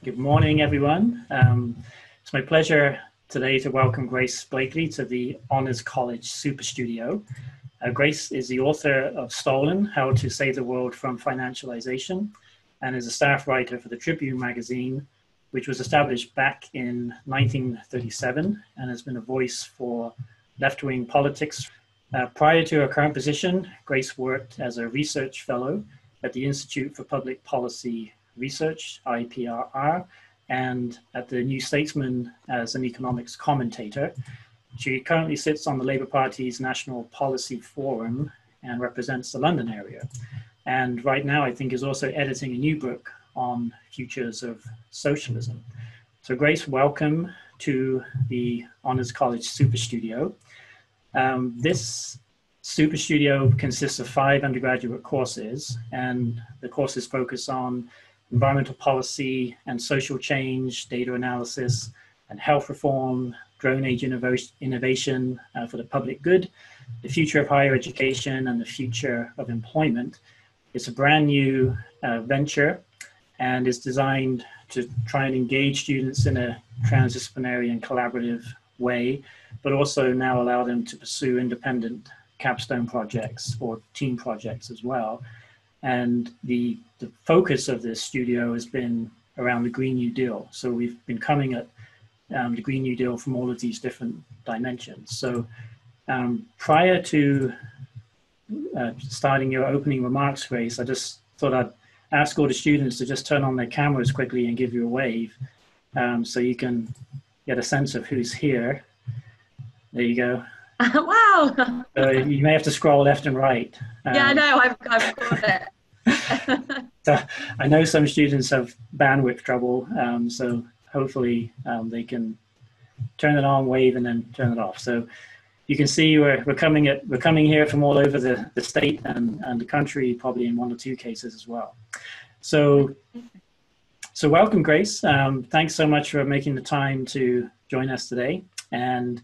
Good morning, everyone. It's my pleasure today to welcome Grace Blakeley to the Honors College SuperStudio. Grace is the author of Stolen: How to Save the World from Financialization, and is a staff writer for the Tribune magazine, which was established back in 1937 and has been a voice for left-wing politics. Prior to her current position, Grace worked as a research fellow at the Institute for Public Policy Research, IPRR, and at the New Statesman as an economics commentator. She currently sits on the Labour Party's National Policy Forum and represents the London area. And right now, I think, is also editing a new book on futures of socialism. So Grace, welcome to the Honors College SuperStudio. This SuperStudio consists of 5 undergraduate courses, and the courses focus on environmental policy and social change, data analysis and health reform, drone age innovation for the public good, the future of higher education, and the future of employment. It's a brand new venture and is designed to try and engage students in a transdisciplinary and collaborative way, but also now allow them to pursue independent capstone projects or team projects as well. And the focus of this studio has been around the Green New Deal. So we've been coming at the Green New Deal from all of these different dimensions. So prior to starting your opening remarks, Grace, I just thought I'd ask all the students to just turn on their cameras quickly and give you a wave so you can get a sense of who's here. There you go. Wow. You may have to scroll left and right. Yeah, I know, I've got it. So I know some students have bandwidth trouble, so hopefully they can turn it on, wave, and then turn it off. So you can see we're coming here from all over the state and the country, probably in 1 or 2 cases as well. So welcome, Grace. Thanks so much for making the time to join us today. And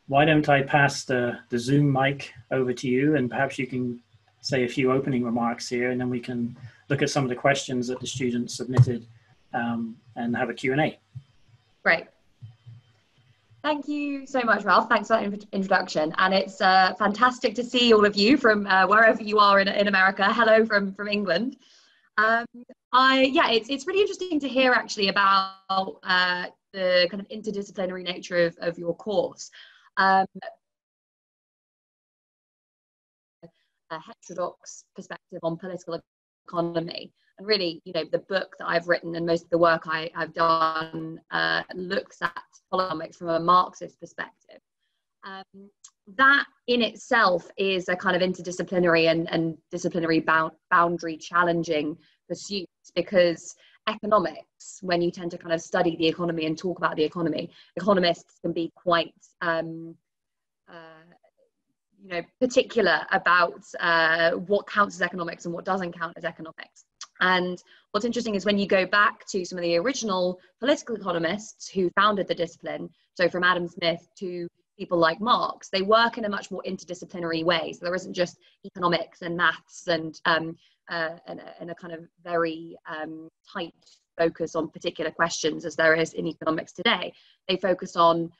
why don't I pass the Zoom mic over to you, and perhaps you can say a few opening remarks here, and then we can look at some of the questions that the students submitted and have a Q&A. Great. Thank you so much, Ralph. Thanks for that introduction. And it's fantastic to see all of you from wherever you are in America. Hello from England. It's really interesting to hear actually about the kind of interdisciplinary nature of your course. A heterodox perspective on political economy, and really, you know, the book that I've written and most of the work I've done looks at economics from a Marxist perspective. That in itself is a kind of interdisciplinary and disciplinary boundary challenging pursuit, because economics, when you tend to kind of study the economy and talk about the economy, economists can be quite particular about what counts as economics and what doesn't count as economics. And what's interesting is when you go back to some of the original political economists who founded the discipline, so from Adam Smith to people like Marx, they work in a much more interdisciplinary way. So there isn't just economics and maths and a kind of very tight focus on particular questions as there is in economics today. They focus on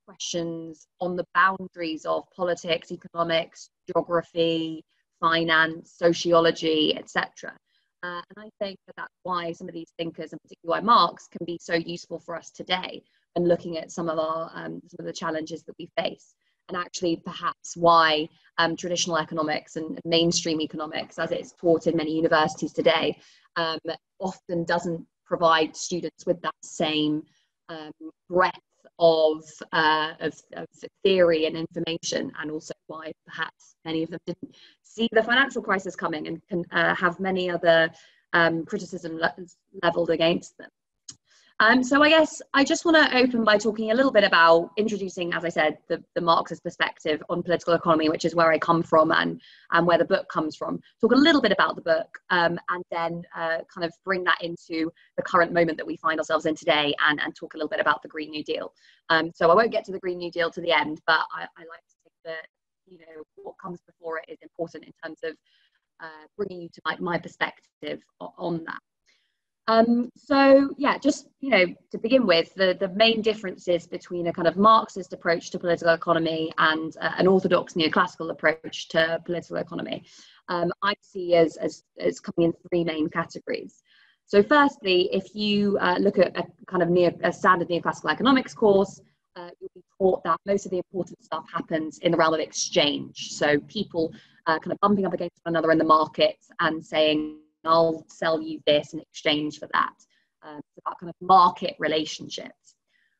questions on the boundaries of politics, economics, geography, finance, sociology, etc. And I think that's why some of these thinkers, and particularly why Marx, can be so useful for us today when looking at some of the challenges that we face, and actually perhaps why traditional economics and mainstream economics, as it's taught in many universities today, often doesn't provide students with that same breadth of theory and information, and also why perhaps many of them didn't see the financial crisis coming and can have many other criticism leveled against them. So I guess I just want to open by talking a little bit about introducing, as I said, the Marxist perspective on political economy, which is where I come from and where the book comes from. Talk a little bit about the book and then kind of bring that into the current moment that we find ourselves in today, and talk a little bit about the Green New Deal. So I won't get to the Green New Deal to the end, but I like to think that, you know, what comes before it is important in terms of bringing you to my perspective on that. So yeah, just, to begin with, the main differences between a kind of Marxist approach to political economy and an orthodox neoclassical approach to political economy, I see as coming in three main categories. So firstly, if you look at a kind of a standard neoclassical economics course, you'll be taught that most of the important stuff happens in the realm of exchange. So people kind of bumping up against one another in the market and saying, I'll sell you this in exchange for that. It's about kind of market relationships.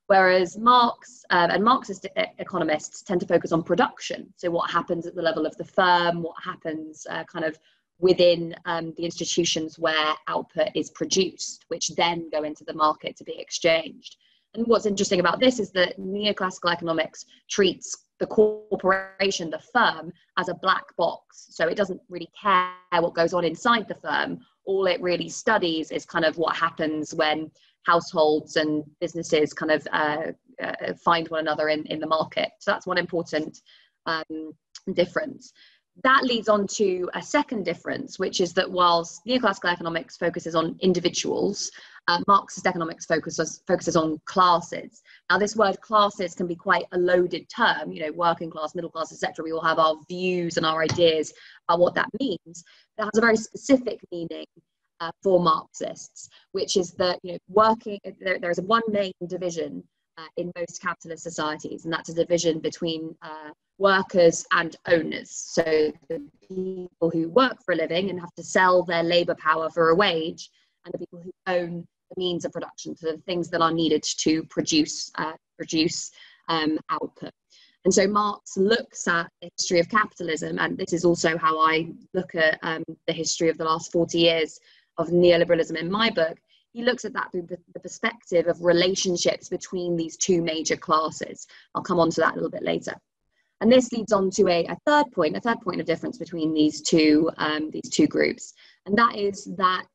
Whereas Marx and Marxist economists tend to focus on production. So what happens at the level of the firm, what happens kind of within the institutions where output is produced, which then go into the market to be exchanged. And what's interesting about this is that neoclassical economics treats the corporation, the firm, as a black box. So it doesn't really care what goes on inside the firm. All it really studies is kind of what happens when households and businesses kind of find one another in the market. So that's one important difference. That leads on to a second difference, which is that whilst neoclassical economics focuses on individuals, Marxist economics focuses on classes. Now, this word classes can be quite a loaded term, working class, middle class, etc. We all have our views and our ideas about what that means. It has a very specific meaning for Marxists, which is that there is one main division in most capitalist societies, and that's a division between workers and owners. So the people who work for a living and have to sell their labor power for a wage, and the people who own the means of production, so the things that are needed to produce output. And so Marx looks at the history of capitalism, and this is also how I look at the history of the last 40 years of neoliberalism in my book. He looks at that through the perspective of relationships between these two major classes. I'll come on to that a little bit later. And this leads on to a third point of difference between these two groups. And that is that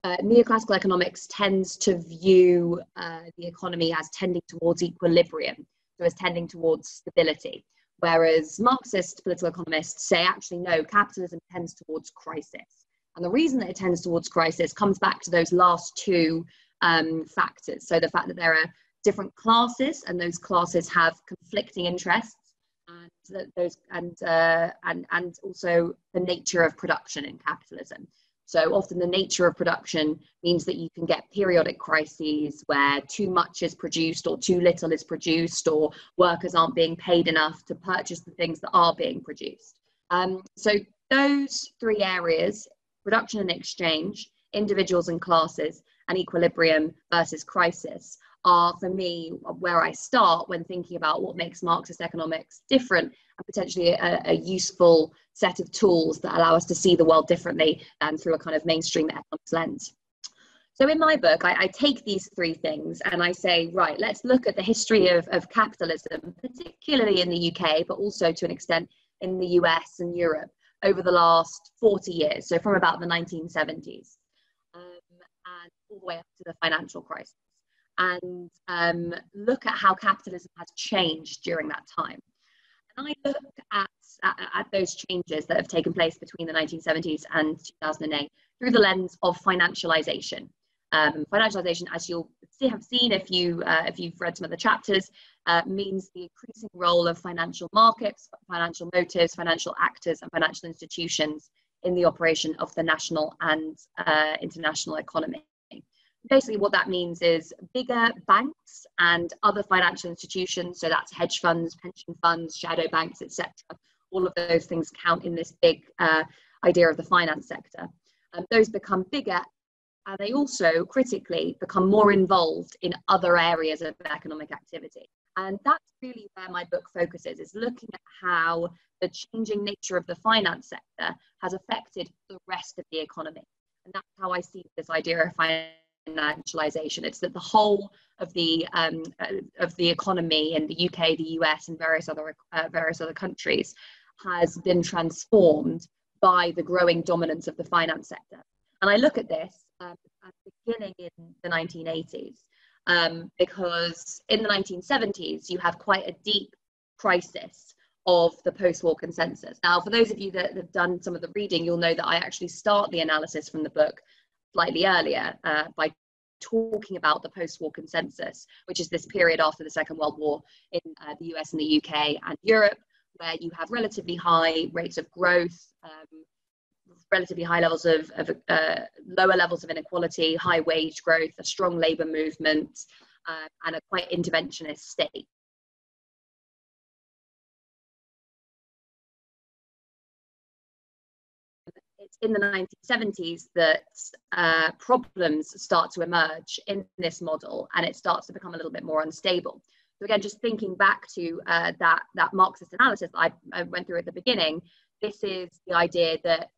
neoclassical economics tends to view the economy as tending towards equilibrium, so as tending towards stability. Whereas Marxist political economists say, actually, no, capitalism tends towards crisis. And the reason that it tends towards crisis comes back to those last two factors. So the fact that there are different classes, and those classes have conflicting interests, and also the nature of production in capitalism. So often the nature of production means that you can get periodic crises where too much is produced or too little is produced, or workers aren't being paid enough to purchase the things that are being produced. So those three areas, production and exchange, individuals and classes, and equilibrium versus crisis, are, for me, where I start when thinking about what makes Marxist economics different, and potentially a useful set of tools that allow us to see the world differently than through a kind of mainstream economics lens. So in my book, I take these three things and I say, right, let's look at the history of capitalism, particularly in the UK, but also to an extent in the US and Europe over the last 40 years, so from about the 1970s, and all the way up to the financial crisis. And look at how capitalism has changed during that time. And I look at those changes that have taken place between the 1970s and 2008 through the lens of financialization. Financialization, as you'll have seen if you've read some of the chapters, means the increasing role of financial markets, financial motives, financial actors, and financial institutions in the operation of the national and international economy. Basically, what that means is bigger banks and other financial institutions, so that's hedge funds, pension funds, shadow banks, etc. All of those things count in this big idea of the finance sector. Those become bigger, and they also critically become more involved in other areas of economic activity. And that's really where my book focuses, is looking at how the changing nature of the finance sector has affected the rest of the economy. And that's how I see this idea of financialization. It's that the whole of the economy in the UK, the US, and various other countries has been transformed by the growing dominance of the finance sector. And I look at this beginning in the 1980s, because in the 1970s you have quite a deep crisis of the post-war consensus. Now, for those of you that have done some of the reading, you'll know that I actually start the analysis from the book slightly earlier by talking about the post-war consensus, which is this period after the Second World War in the US and the UK and Europe, where you have relatively high rates of growth, relatively high levels of lower levels of inequality, high wage growth, a strong labour movement, and a quite interventionist state. It's in the 1970s that problems start to emerge in this model, and it starts to become a little bit more unstable. So again, just thinking back to that Marxist analysis I went through at the beginning, this is the idea that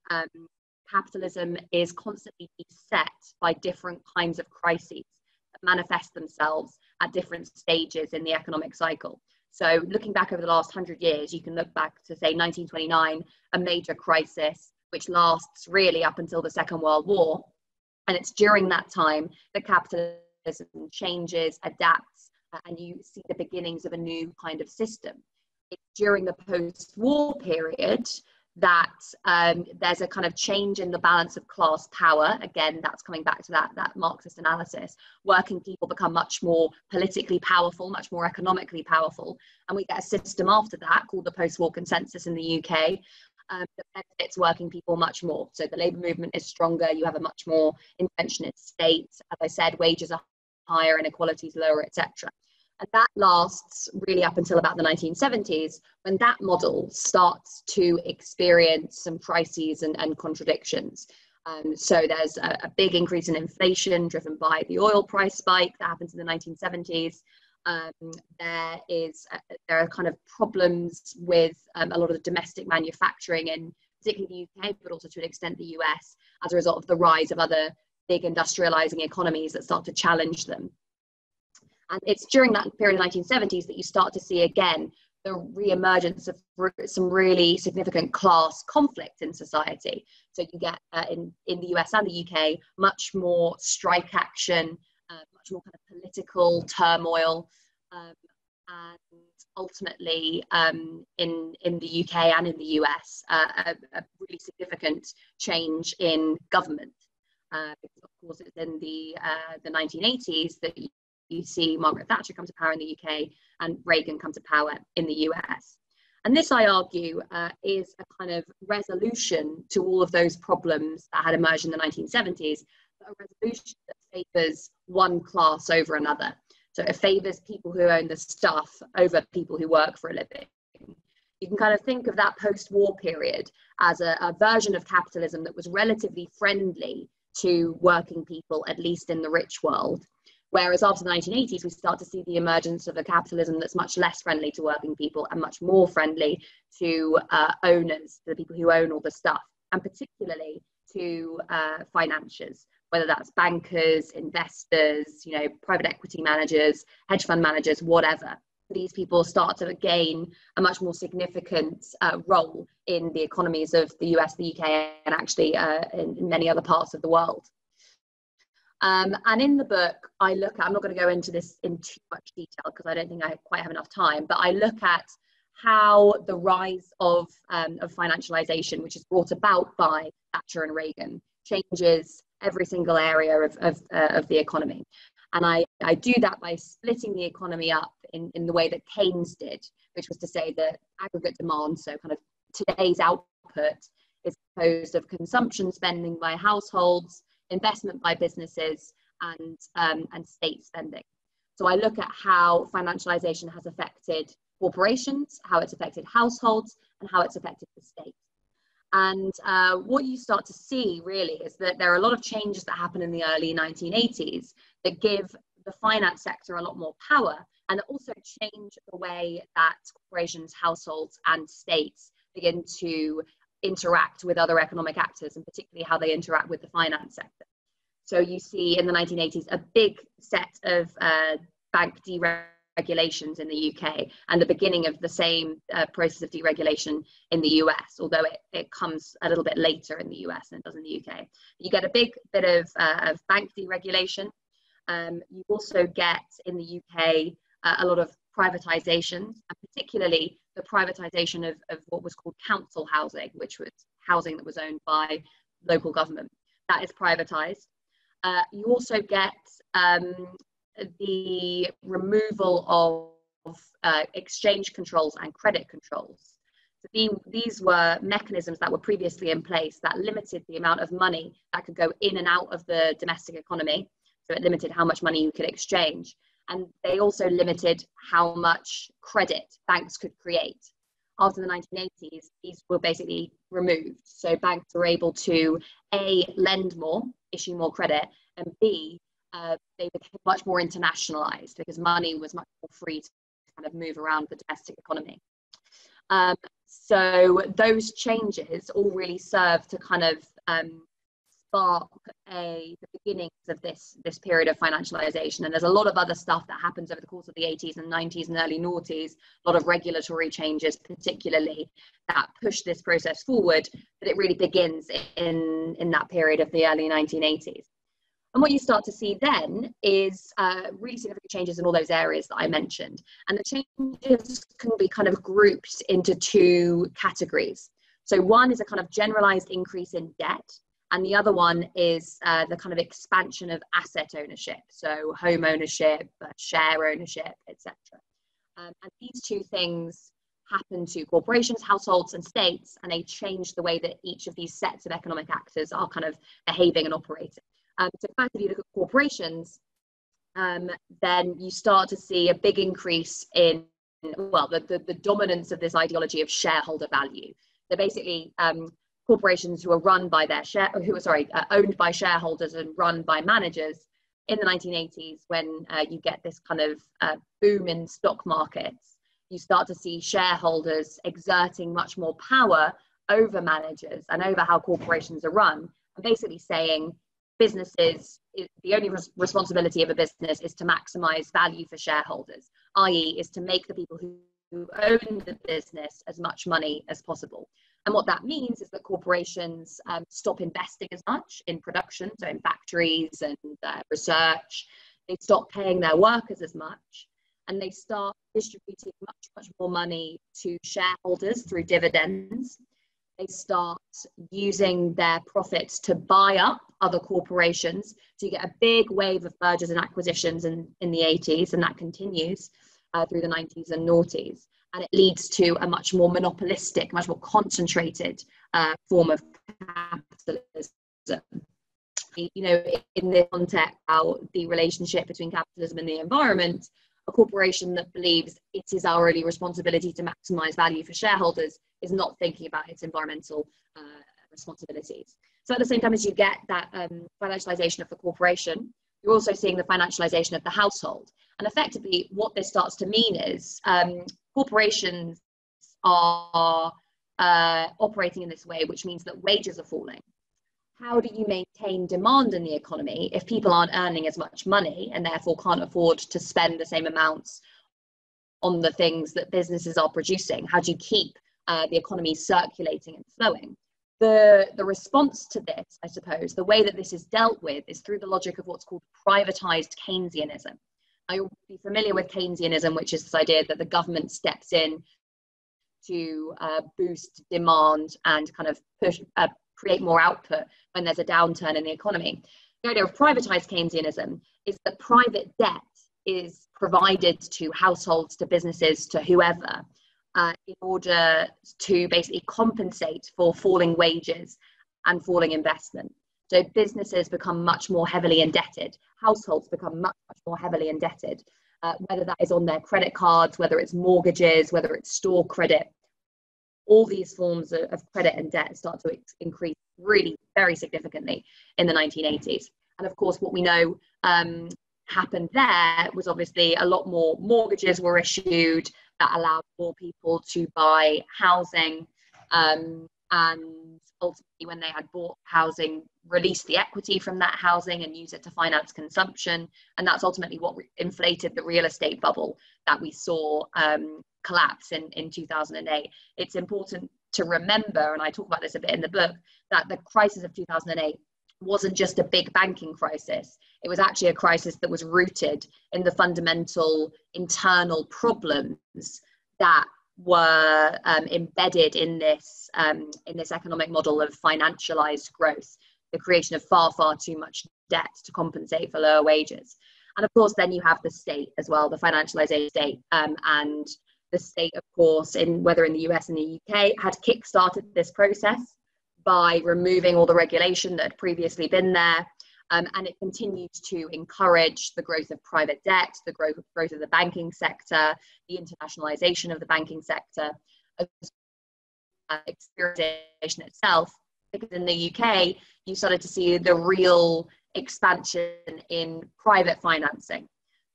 capitalism is constantly beset by different kinds of crises that manifest themselves at different stages in the economic cycle. So looking back over the last 100 years, you can look back to, say, 1929, a major crisis, which lasts really up until the Second World War. And it's during that time that capitalism changes, adapts, and you see the beginnings of a new kind of system. It's during the post-war period that there's a kind of change in the balance of class power. Again, that's coming back to that Marxist analysis. Working people become much more politically powerful, much more economically powerful. And we get a system after that called the post-war consensus in the UK, that benefits working people much more. So the labour movement is stronger, you have a much more interventionist state. As I said, wages are higher, inequality is lower, etc. And that lasts really up until about the 1970s, when that model starts to experience some crises and contradictions. So there's a big increase in inflation driven by the oil price spike that happens in the 1970s. There are kind of problems with a lot of the domestic manufacturing in particularly the UK, but also to an extent the US, as a result of the rise of other big industrializing economies that start to challenge them. And it's during that period of the 1970s that you start to see again the re-emergence of some really significant class conflict in society. So you get in the US and the UK much more strike action, much more kind of political turmoil, and ultimately in the UK and in the US, a really significant change in government. Because of course it's in the 1980s that you see Margaret Thatcher come to power in the UK and Reagan come to power in the US. And this, I argue, is a kind of resolution to all of those problems that had emerged in the 1970s, but a resolution that favours one class over another. So it favours people who own the stuff over people who work for a living. You can kind of think of that post-war period as a version of capitalism that was relatively friendly to working people, at least in the rich world. Whereas after the 1980s, we start to see the emergence of a capitalism that's much less friendly to working people and much more friendly to owners, to the people who own all the stuff, and particularly to financiers, whether that's bankers, investors, private equity managers, hedge fund managers, whatever. These people start to gain a much more significant role in the economies of the US, the UK, and actually in many other parts of the world. And in the book, I look at, I'm not going to go into this in too much detail because I don't think I quite have enough time, but I look at how the rise of financialization, which is brought about by Thatcher and Reagan, changes every single area of the economy. And I do that by splitting the economy up in the way that Keynes did, which was to say that aggregate demand, so kind of today's output, is composed of consumption spending by households, investment by businesses, and state spending. So I look at how financialization has affected corporations, how it's affected households, and how it's affected the state. And what you start to see really is that there are a lot of changes that happen in the early 1980s that give the finance sector a lot more power, and that also change the way that corporations, households, and states begin to interact with other economic actors, and particularly how they interact with the finance sector. So you see in the 1980s a big set of bank deregulations in the UK, and the beginning of the same process of deregulation in the US, although it comes a little bit later in the US than it does in the UK. You get a big bit of bank deregulation. You also get in the UK a lot of privatizations, and particularly the privatization of what was called council housing, which was housing that was owned by local government. That is privatized. You also get the removal of exchange controls and credit controls. So these were mechanisms that were previously in place that limited the amount of money that could go in and out of the domestic economy. So it limited how much money you could exchange. And they also limited how much credit banks could create. After the 1980s, these were basically removed. So banks were able to A, lend more, issue more credit, and B, they became much more internationalized because money was much more free to kind of move around the domestic economy. So those changes all really serve to kind of spark the beginnings of this period of financialization. And there's a lot of other stuff that happens over the course of the 80s and 90s and early noughties, a lot of regulatory changes particularly that push this process forward, but it really begins in that period of the early 1980s. And what you start to see then is really significant changes in all those areas that I mentioned. And the changes can be kind of grouped into two categories. So one is a kind of generalized increase in debt, and the other one is the kind of expansion of asset ownership, so home ownership, share ownership, etc. And these two things happen to corporations, households, and states, and they change the way that each of these sets of economic actors are kind of behaving and operating. So first, if you look at corporations, then you start to see a big increase in, well, the dominance of this ideology of shareholder value. So basically, corporations who are run by owned by shareholders and run by managers in the 1980s, when you get this kind of boom in stock markets, you start to see shareholders exerting much more power over managers and over how corporations are run, and basically saying businesses, the only responsibility of a business is to maximize value for shareholders, i.e. is to make the people who own the business as much money as possible. And what that means is that corporations stop investing as much in production, so in factories and research. They stop paying their workers as much, and they start distributing much more money to shareholders through dividends. They start using their profits to buy up other corporations. So you get a big wave of mergers and acquisitions in the 80s, and that continues through the 90s and noughties. And it leads to a much more monopolistic, much more concentrated form of capitalism. You know, in the context of the relationship between capitalism and the environment, a corporation that believes it is our only responsibility to maximize value for shareholders is not thinking about its environmental responsibilities. So at the same time as you get that financialization of the corporation, you're also seeing the financialization of the household. And effectively, what this starts to mean is corporations are operating in this way, which means that wages are falling. How do you maintain demand in the economy if people aren't earning as much money and therefore can't afford to spend the same amounts on the things that businesses are producing? How do you keep the economy circulating and flowing? The response to this, I suppose, the way that this is dealt with is through the logic of what's called privatized Keynesianism. Now, you'll be familiar with Keynesianism, which is this idea that the government steps in to boost demand and kind of create more output when there's a downturn in the economy. The idea of privatized Keynesianism is that private debt is provided to households, to businesses, to whoever, in order to basically compensate for falling wages and falling investment. So businesses become much more heavily indebted. Households become much more heavily indebted, whether that is on their credit cards, whether it's mortgages, whether it's store credit. All these forms of credit and debt start to increase really very significantly in the 1980s. And of course, what we know happened there was obviously a lot more mortgages were issued that allowed more people to buy housing, and ultimately when they had bought housing, release the equity from that housing and use it to finance consumption. And that's ultimately what inflated the real estate bubble that we saw collapse in 2008. It's important to remember, and I talk about this a bit in the book, that the crisis of 2008 wasn't just a big banking crisis. It was actually a crisis that was rooted in the fundamental internal problems that were embedded in this economic model of financialized growth. the creation of far, far too much debt to compensate for lower wages. And of course, then you have the state as well, the financialization state, and the state, of course, whether in the US and the UK, had kick-started this process by removing all the regulation that had previously been there. And it continued to encourage the growth of private debt, the growth of the banking sector, the internationalization of the banking sector, experimentation itself. Because in the UK, you started to see the real expansion in private financing.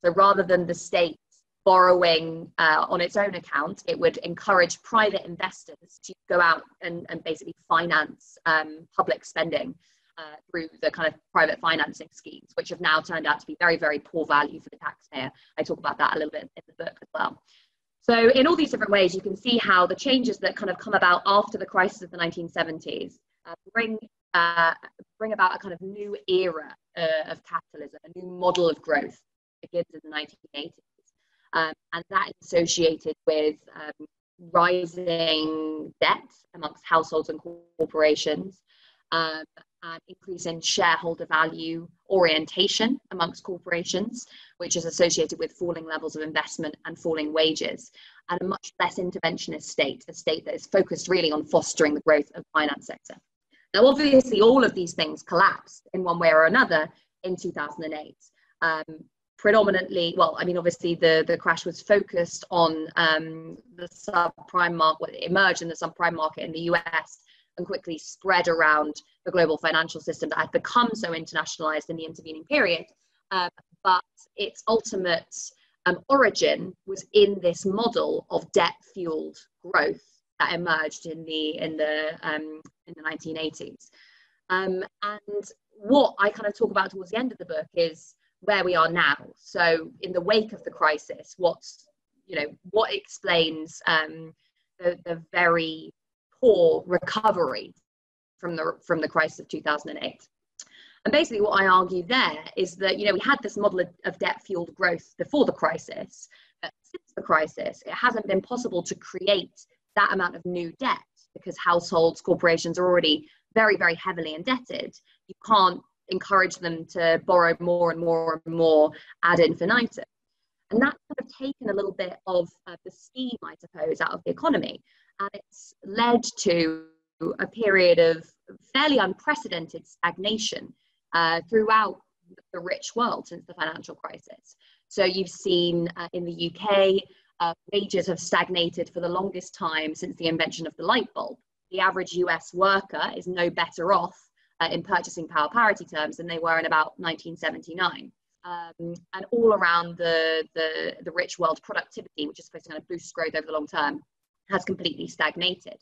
So rather than the state borrowing on its own account, it would encourage private investors to go out and basically finance public spending through the kind of private financing schemes, which have now turned out to be very, very poor value for the taxpayer. I talk about that a little bit in the book as well. So in all these different ways, you can see how the changes that kind of come about after the crisis of the 1970s bring about a kind of new era of capitalism, a new model of growth that begins in the 1980s. And that is associated with rising debt amongst households and corporations, and increase in shareholder value orientation amongst corporations, which is associated with falling levels of investment and falling wages, and a much less interventionist state, a state that is focused really on fostering the growth of the finance sector. Now, obviously, all of these things collapsed in one way or another in 2008. Predominantly, well, I mean, obviously the crash was focused on the subprime market. It emerged in the subprime market in the US and quickly spread around the global financial system that had become so internationalized in the intervening period. But its ultimate origin was in this model of debt-fueled growth that emerged in the 1980s. And what I kind of talk about towards the end of the book is where we are now. So in the wake of the crisis, what explains the very poor recovery from the crisis of 2008. And basically what I argue there is that, we had this model of debt-fueled growth before the crisis, but since the crisis, it hasn't been possible to create that amount of new debt because households, corporations are already very, very heavily indebted. You can't encourage them to borrow more and more and more ad infinitum. And that's kind of taken a little bit of the steam, I suppose, out of the economy. And it's led to a period of fairly unprecedented stagnation throughout the rich world since the financial crisis. So you've seen in the UK, wages have stagnated for the longest time since the invention of the light bulb. The average US worker is no better off in purchasing power parity terms than they were in about 1979. And all around the rich world, productivity, which is supposed to kind of boost growth over the long term, has completely stagnated.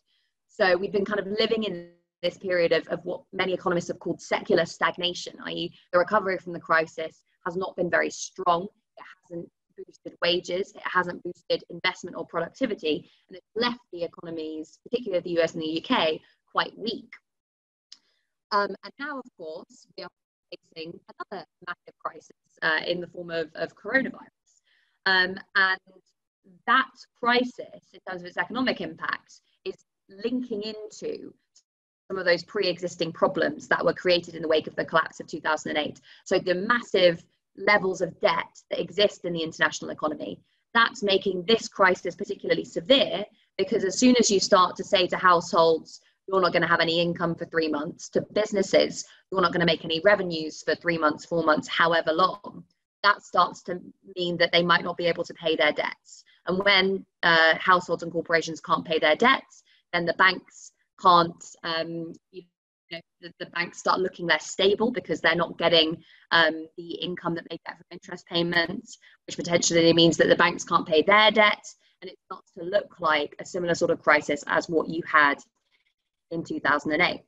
So we've been kind of living in this period of what many economists have called secular stagnation, i.e. the recovery from the crisis has not been very strong. It hasn't boosted wages, it hasn't boosted investment or productivity, and it's left the economies, particularly the US and the UK, quite weak. And now, of course, we are facing another massive crisis in the form of coronavirus. And that crisis, in terms of its economic impact, is linking into some of those pre-existing problems that were created in the wake of the collapse of 2008. So the massive levels of debt that exist in the international economy, that's making this crisis particularly severe, because as soon as you start to say to households, you're not going to have any income for 3 months, to businesses, you're not going to make any revenues for 3 months, 4 months, however long, that starts to mean that they might not be able to pay their debts. And when households and corporations can't pay their debts, then the banks can't, the banks start looking less stable because they're not getting the income that they get from interest payments, which potentially means that the banks can't pay their debt. And it starts to look like a similar sort of crisis as what you had in 2008.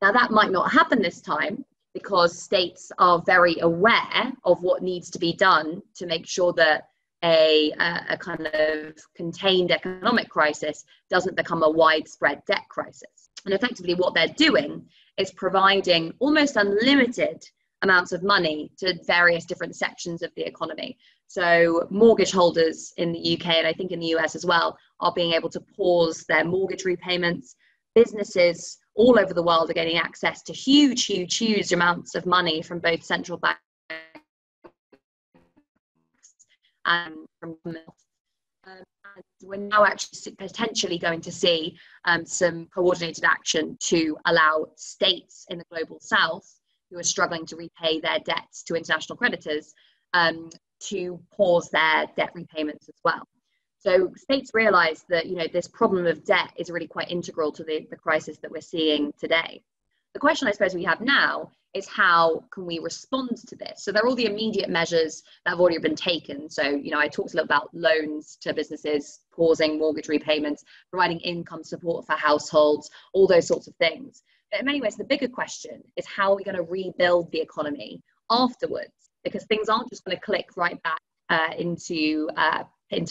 Now, that might not happen this time because states are very aware of what needs to be done to make sure that a kind of contained economic crisis doesn't become a widespread debt crisis. And effectively what they're doing is providing almost unlimited amounts of money to various different sections of the economy. So mortgage holders in the UK, and I think in the US as well, are being able to pause their mortgage repayments. Businesses all over the world are getting access to huge amounts of money from both central banks and from governments. And we're now actually potentially going to see some coordinated action to allow states in the global south who are struggling to repay their debts to international creditors to pause their debt repayments as well. So states realize that, you know, this problem of debt is really quite integral to the crisis that we're seeing today. The question I suppose we have now is, how can we respond to this? So there are all the immediate measures that have already been taken. So, you know, I talked a little about loans to businesses, pausing mortgage repayments, providing income support for households, all those sorts of things. But in many ways, the bigger question is, how are we going to rebuild the economy afterwards? Because things aren't just going to click right back into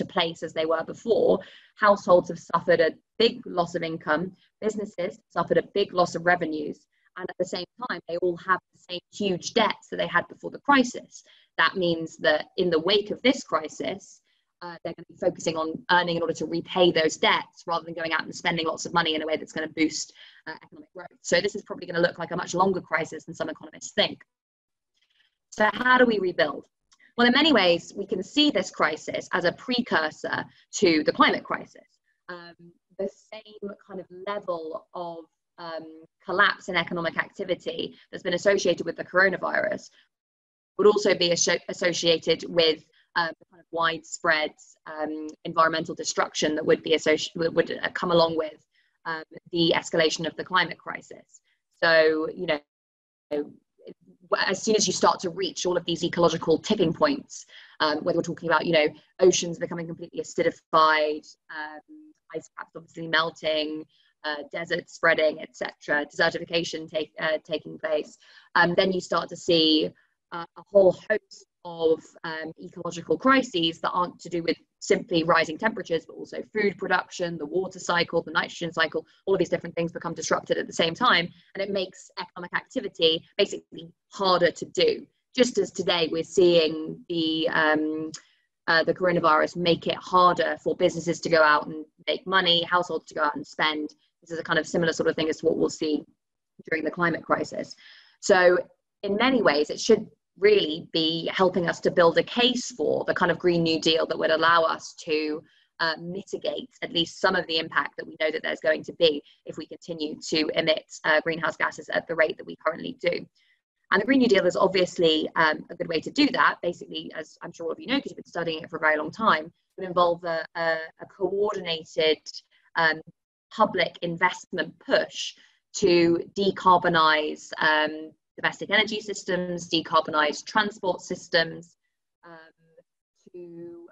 place as they were before. Households have suffered a big loss of income, businesses suffered a big loss of revenues, and at the same time they all have the same huge debts that they had before the crisis. That means that in the wake of this crisis, they're going to be focusing on earning in order to repay those debts, rather than going out and spending lots of money in a way that's going to boost economic growth. So this is probably going to look like a much longer crisis than some economists think. So how do we rebuild? Well, in many ways, we can see this crisis as a precursor to the climate crisis. The same kind of level of collapse in economic activity that's been associated with the coronavirus would also be associated with the kind of widespread environmental destruction that would come along with the escalation of the climate crisis. So, you know, as soon as you start to reach all of these ecological tipping points, whether we're talking about, you know, oceans becoming completely acidified, ice caps obviously melting, deserts spreading, etc., desertification taking place, then you start to see a whole host of ecological crises that aren't to do with simply rising temperatures, but also food production, the water cycle, the nitrogen cycle. All of these different things become disrupted at the same time, and it makes economic activity basically harder to do. Just as today we're seeing the coronavirus make it harder for businesses to go out and make money, households to go out and spend. This is a kind of similar sort of thing as to what we'll see during the climate crisis. So in many ways, it should really be helping us to build a case for the kind of Green New Deal that would allow us to mitigate at least some of the impact that we know that there's going to be if we continue to emit greenhouse gases at the rate that we currently do. And the Green New Deal is obviously a good way to do that. Basically, as I'm sure all of you know, because you've been studying it for a very long time, would involve a coordinated public investment push to decarbonize domestic energy systems, decarbonize transport systems, to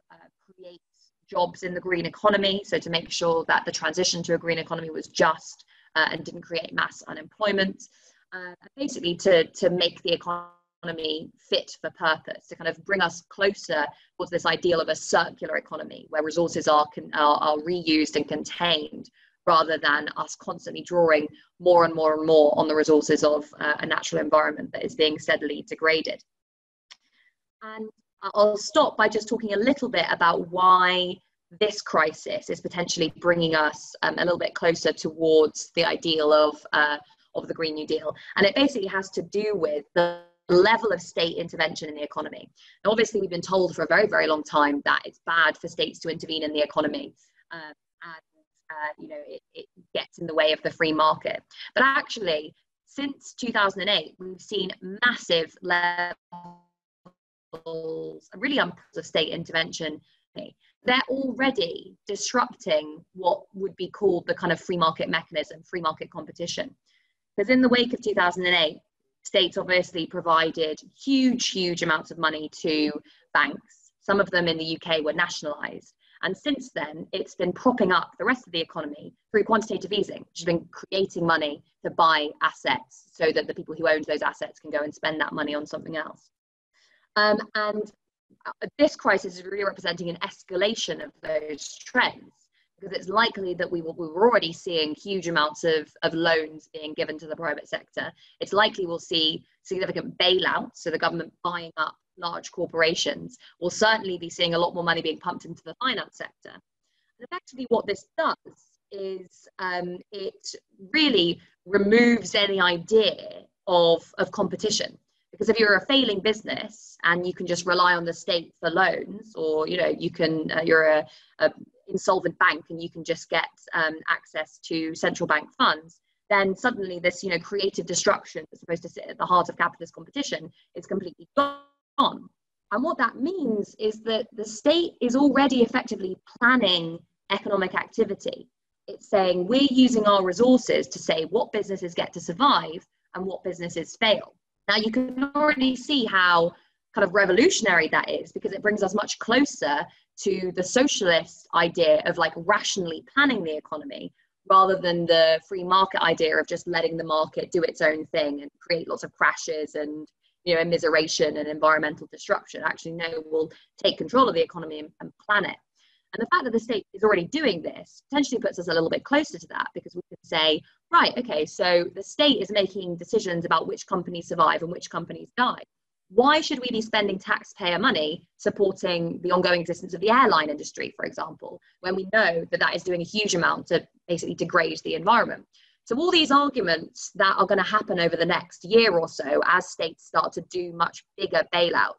create jobs in the green economy, so to make sure that the transition to a green economy was just and didn't create mass unemployment, basically to make the economy fit for purpose, to kind of bring us closer towards this ideal of a circular economy where resources are reused and contained, rather than us constantly drawing more and more and more on the resources of a natural environment that is being steadily degraded. And I'll stop by just talking a little bit about why this crisis is potentially bringing us a little bit closer towards the ideal of the Green New Deal. And it basically has to do with the level of state intervention in the economy. Now, obviously, we've been told for a very, very long time that it's bad for states to intervene in the economy. You know, it gets in the way of the free market. But actually, since 2008, we've seen massive levels, really unprecedented state intervention. They're already disrupting what would be called the kind of free market mechanism, free market competition. Because in the wake of 2008, states obviously provided huge amounts of money to banks. Some of them in the UK were nationalised. And since then, it's been propping up the rest of the economy through quantitative easing, which has been creating money to buy assets so that the people who owned those assets can go and spend that money on something else. And this crisis is really representing an escalation of those trends, because it's likely that we were already seeing huge amounts of loans being given to the private sector. It's likely we'll see significant bailouts, so the government buying up large corporations. We'll certainly be seeing a lot more money being pumped into the finance sector. And effectively what this does is it really removes any idea of competition. Because if you're a failing business and you can just rely on the state for loans, or you can you're a insolvent bank and you can just get access to central bank funds, then suddenly this creative destruction that's supposed to sit at the heart of capitalist competition is completely gone. And what that means is that the state is already effectively planning economic activity. It's saying we're using our resources to say what businesses get to survive and what businesses fail. Now, you can already see how kind of revolutionary that is, because it brings us much closer to the socialist idea of like rationally planning the economy, rather than the free market idea of just letting the market do its own thing and create lots of crashes and immiseration and environmental destruction. Actually, no, we'll take control of the economy and plan it. And the fact that the state is already doing this potentially puts us a little bit closer to that, because we could say, right, okay, so the state is making decisions about which companies survive and which companies die. Why should we be spending taxpayer money supporting the ongoing existence of the airline industry, for example, when we know that that is doing a huge amount to basically degrade the environment? So all these arguments that are going to happen over the next year or so as states start to do much bigger bailouts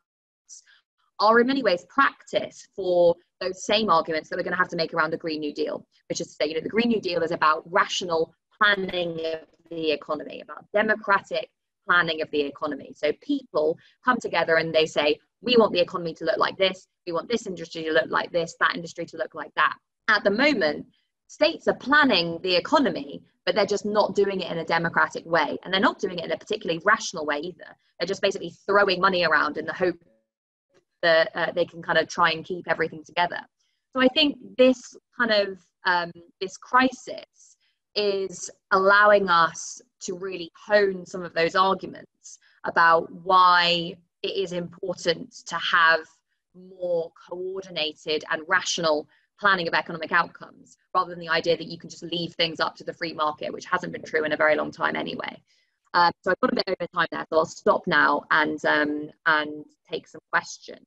are in many ways practice for those same arguments that we're going to have to make around the Green New Deal, which is to say, the Green New Deal is about rational planning of the economy, about democratic planning of the economy. So people come together and they say, we want the economy to look like this, we want this industry to look like this, that industry to look like that. At the moment, states are planning the economy, but they're just not doing it in a democratic way. And they're not doing it in a particularly rational way either. They're just basically throwing money around in the hope that they can kind of try and keep everything together. So I think this kind of, this crisis is allowing us to really hone some of those arguments about why it is important to have more coordinated and rational planning of economic outcomes, rather than the idea that you can just leave things up to the free market, which hasn't been true in a very long time anyway. So I've got a bit over time there, so I'll stop now and take some questions.